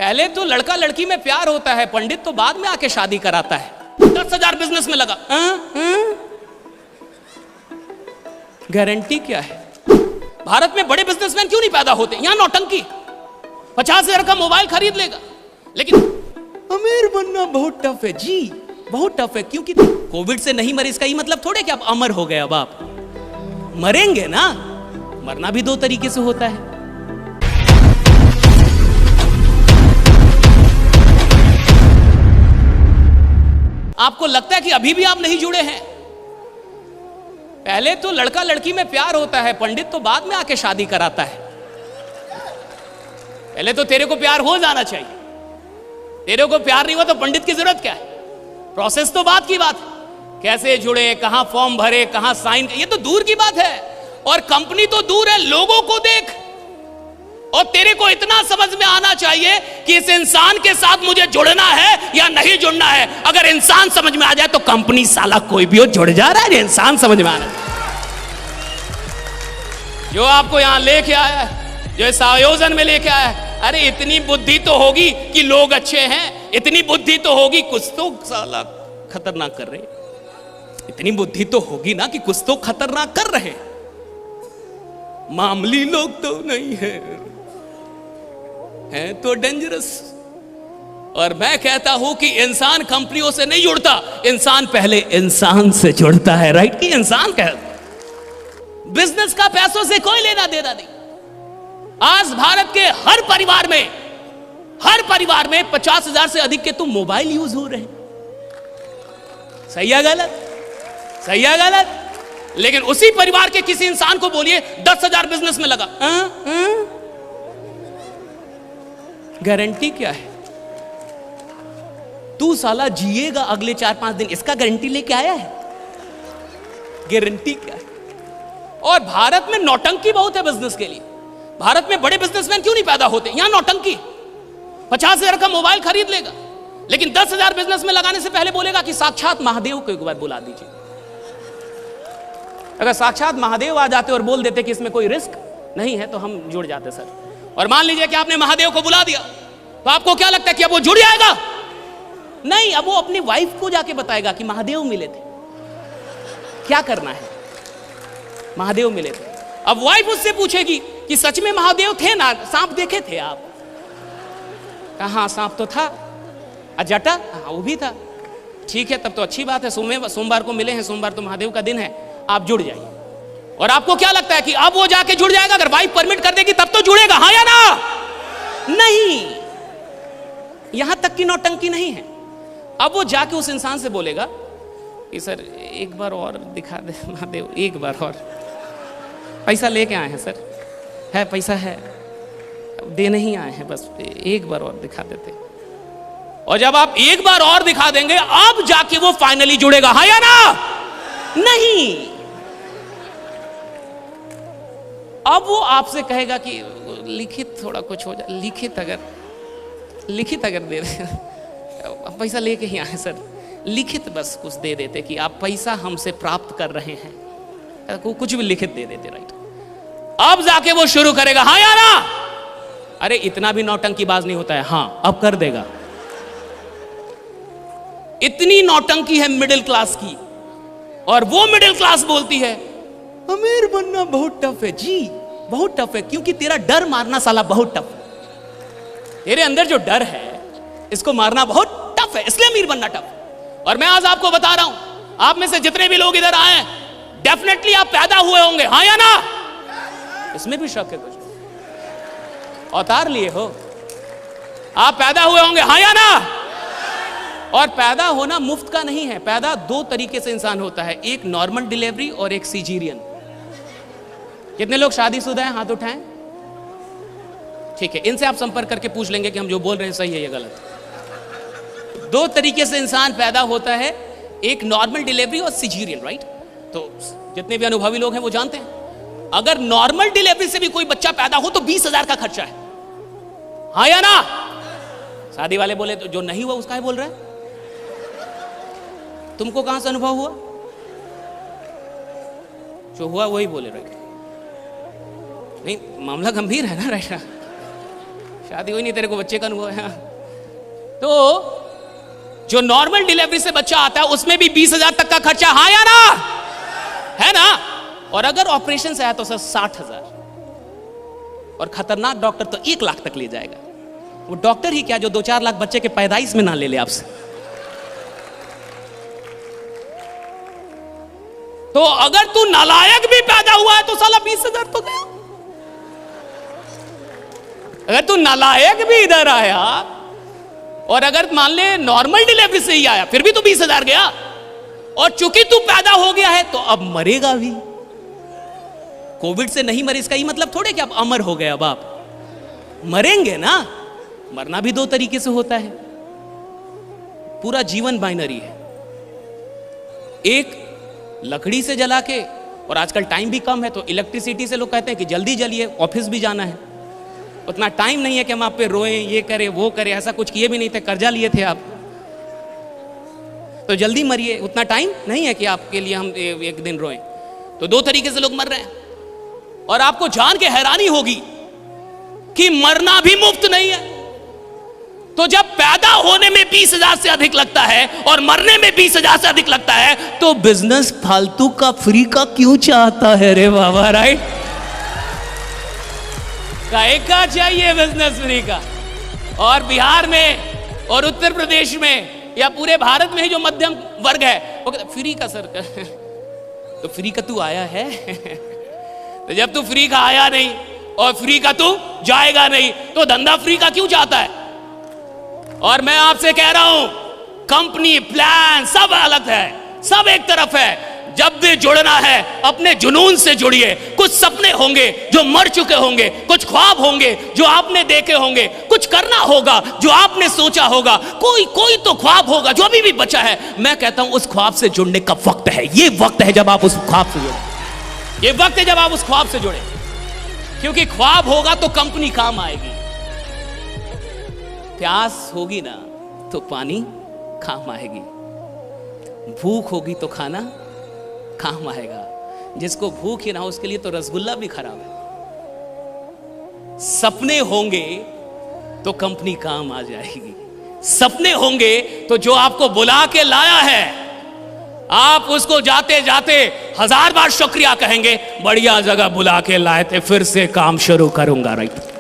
पहले तो लड़का लड़की में प्यार होता है, पंडित तो बाद में आके शादी कराता है। 10,000 बिजनेस में लगा, गारंटी क्या है? भारत में बड़े बिजनेसमैन क्यों नहीं पैदा होते? यहां नौटंकी। 50,000 का मोबाइल खरीद लेगा, लेकिन अमीर बनना बहुत टफ है जी, बहुत टफ है। क्योंकि कोविड से नहीं मरे इसका ही मतलब थोड़े कि आप अमर हो गए। अब आप मरेंगे ना, मरना भी दो तरीके से होता है। आपको लगता है कि अभी भी आप नहीं जुड़े हैं? पहले तो लड़का लड़की में प्यार होता है, पंडित तो बाद में आके शादी कराता है। पहले तो तेरे को प्यार हो जाना चाहिए। तेरे को प्यार नहीं हुआ तो पंडित की जरूरत क्या है? प्रोसेस तो बात की बात है, कैसे जुड़े, कहां फॉर्म भरे, कहां साइन, ये तो दूर की बात है। और कंपनी तो दूर है, लोगों को देख। और तेरे को इतना समझ में आना चाहिए कि इस इंसान के साथ मुझे जुड़ना है या नहीं जुड़ना है। अगर इंसान समझ में आ जाए तो कंपनी साला कोई भी हो जुड़ जा रहा है। इंसान समझ में आना, जो आपको यहां लेके आया है, जो इस आयोजन में लेके आया है, अरे इतनी बुद्धि तो होगी कि लोग अच्छे हैं, इतनी बुद्धि तो होगी कुछ तो साला खतरनाक कर रहे, इतनी बुद्धि तो होगी ना कि कुछ तो खतरनाक कर रहे। मामूली लोग तो नहीं है तो डेंजरस। और मैं कहता हूं कि इंसान कंपनियों से नहीं जुड़ता, इंसान पहले इंसान से जुड़ता है। राइट? कि इंसान कह, बिजनेस का पैसों से कोई लेना देना नहीं। आज भारत के हर परिवार में 50,000 से अधिक के तो मोबाइल यूज हो रहे हैं। सही है गलत? सही है गलत? लेकिन उसी परिवार के किसी इंसान को बोलिए 10,000 बिजनेस में लगा, गारंटी क्या है? तू साला जिएगा अगले 4-5 दिन, इसका गारंटी लेके आया है? गारंटी क्या है? और भारत में नौटंकी बहुत है बिजनेस के लिए। भारत में बड़े बिजनेसमैन क्यों नहीं पैदा होते? यहां नौटंकी। 50,000 का मोबाइल खरीद लेगा, लेकिन 10,000 बिजनेस में लगाने से पहले बोलेगा कि साक्षात महादेव को एक बार बुला दीजिए। अगर साक्षात महादेव आ जाते और बोल देते कि इसमें कोई रिस्क नहीं है तो हम जुड़ जाते सर। और मान लीजिए कि आपने महादेव को बुला दिया, तो आपको क्या लगता है कि अब वो जुड़ जाएगा? नहीं, अब वो अपनी वाइफ को जाके बताएगा कि महादेव मिले थे। क्या करना है? महादेव मिले थे। अब वाइफ उससे पूछेगी कि सच में महादेव थे ना, सांप देखे थे आप? हाँ सांप तो था। जटा? हाँ वो भी था। ठीक है, तब तो अच्छी बात है, सोमवार को मिले हैं, सोमवार तो महादेव का दिन है, आप जुड़ जाइए। और आपको क्या लगता है कि अब वो जाके जुड़ जाएगा? अगर वाइफ परमिट कर देगी तब तो जुड़ेगा, हाँ या ना? नहीं, यहां तक की नौटंकी नहीं है। अब वो जाके उस इंसान से बोलेगा कि सर एक बार और दिखा दे महादेव, एक बार और। पैसा लेके आए हैं सर, है पैसा है, दे नहीं आए हैं, बस एक बार और दिखा देते। और जब आप एक बार और दिखा देंगे, अब जाके वो फाइनली जुड़ेगा, हाँ या ना? नहीं, अब वो आपसे कहेगा कि लिखित थोड़ा कुछ हो जाए, लिखित अगर दे दे, पैसा लेके ही आए सर, लिखित बस कुछ दे देते कि आप पैसा हमसे प्राप्त कर रहे हैं, कुछ भी लिखित दे देते। राइट? अब जाके वो शुरू करेगा, हाँ या ना? अरे इतना भी नौटंकीबाज नहीं होता है, हाँ अब कर देगा। इतनी नौटंकी है मिडिल क्लास की, और वो मिडिल क्लास बोलती है अमीर बनना बहुत टफ है जी, बहुत टफ है। क्योंकि तेरा डर मारना साला बहुत टफ है। तेरे अंदर जो डर है इसको मारना बहुत टफ है, इसलिए अमीर बनना टफ है। और मैं आज आपको बता रहा हूं, आप में से जितने भी लोग इधर आए, डेफिनेटली आप पैदा हुए होंगे, हाँ या ना? इसमें भी शक है कुछ? अवतार लिए हो, आप पैदा हुए होंगे, हाँ या ना? और पैदा होना मुफ्त का नहीं है। पैदा दो तरीके से इंसान होता है, एक नॉर्मल डिलीवरी और एक सीजेरियन। कितने लोग शादीशुदा हैं? हाथ उठाएं। ठीक है, इनसे आप संपर्क करके पूछ लेंगे कि हम जो बोल रहे हैं सही है या गलत। दो तरीके से इंसान पैदा होता है, एक नॉर्मल डिलीवरी और सीजेरियन। राइट? तो जितने भी अनुभवी लोग हैं वो जानते हैं, अगर नॉर्मल डिलीवरी से भी कोई बच्चा पैदा हो तो 20,000 का खर्चा है, हाँ या ना? शादी वाले बोले तो जो नहीं हुआ उसका ही बोल रहा है। तुमको कहां से अनुभव हुआ? जो हुआ वही बोले। राइट? नहीं, मामला गंभीर है ना। राइट? शादी हुई नहीं, तेरे को बच्चे का अनुभव है। तो जो नॉर्मल डिलीवरी से बच्चा आता है उसमें भी 20,000 तक का खर्चा, हाँ या ना, है ना। और अगर ऑपरेशन से आया तो सर 60,000, और खतरनाक डॉक्टर तो 1 लाख तक ले जाएगा। वो डॉक्टर ही क्या जो 2-4 लाख बच्चे के पैदाइश में ना ले ले आपसे। तो अगर तू नालायक भी पैदा हुआ है तो साला 20,000 तो गया। अगर तू नालायक भी इधर आया और अगर मान ले नॉर्मल डिलीवरी से ही आया फिर भी तो 20,000 गया। और चूंकि तू पैदा हो गया है तो अब मरेगा भी। कोविड से नहीं मरे इसका ही मतलब थोड़े कि अब अमर हो गए, अब आप मरेंगे ना। मरना भी 2 तरीके से होता है। पूरा जीवन बाइनरी है, एक लकड़ी से जला के, और आजकल टाइम भी कम है तो इलेक्ट्रिसिटी से लोग कहते हैं कि जल्दी जलिए, ऑफिस भी जाना है। उतना टाइम नहीं है कि हम आप पे रोएं, ये करें वो करें, ऐसा कुछ किए भी नहीं थे, कर्जा लिए थे आप, तो जल्दी मरिए। उतना टाइम नहीं है कि आपके लिए हम एक दिन रोएं। तो 2 तरीके से लोग मर रहे हैं। और आपको जान के हैरानी होगी कि मरना भी मुफ्त नहीं है। तो जब पैदा होने में 20,000 से अधिक लगता है और मरने में 20,000 से अधिक लगता है तो बिजनेस फालतू का फ्री का क्यों चाहता है रे बाबा, राइट? काहे का चाहिए बिजनेस फ्री का? और बिहार में और उत्तर प्रदेश में या पूरे भारत में ही जो मध्यम वर्ग है वो कहता फ्री का सर। तो फ्री का तू आया है। तो जब तू फ्री का आया नहीं और फ्री का तू जाएगा नहीं तो धंधा फ्री का क्यों चाहता है? और मैं आपसे कह रहा हूं कंपनी प्लान सब अलग है, सब एक तरफ है। जब भी जुड़ना है अपने जुनून से जुड़िए। कुछ सपने होंगे जो मर चुके होंगे, कुछ ख्वाब होंगे जो आपने देखे होंगे, कुछ करना होगा जो आपने सोचा होगा, कोई तो ख्वाब होगा जो अभी भी बचा है। मैं कहता हूं उस ख्वाब से जुड़ने का वक्त है। ये वक्त है जब आप उस ख्वाब से जुड़े। ये वक्त है जब आप उस ख्वाब से जुड़े, क्योंकि ख्वाब होगा तो कंपनी काम आएगी। प्यास होगी ना तो पानी काम आएगी, भूख होगी तो खाना काम आएगा। जिसको भूख ही ना हो उसके लिए तो रसगुल्ला भी खराब है। सपने होंगे तो कंपनी काम आ जाएगी। सपने होंगे तो जो आपको बुला के लाया है आप उसको जाते जाते 1000 बार शुक्रिया कहेंगे, बढ़िया जगह बुला के लाए थे, फिर से काम शुरू करूंगा, राइट?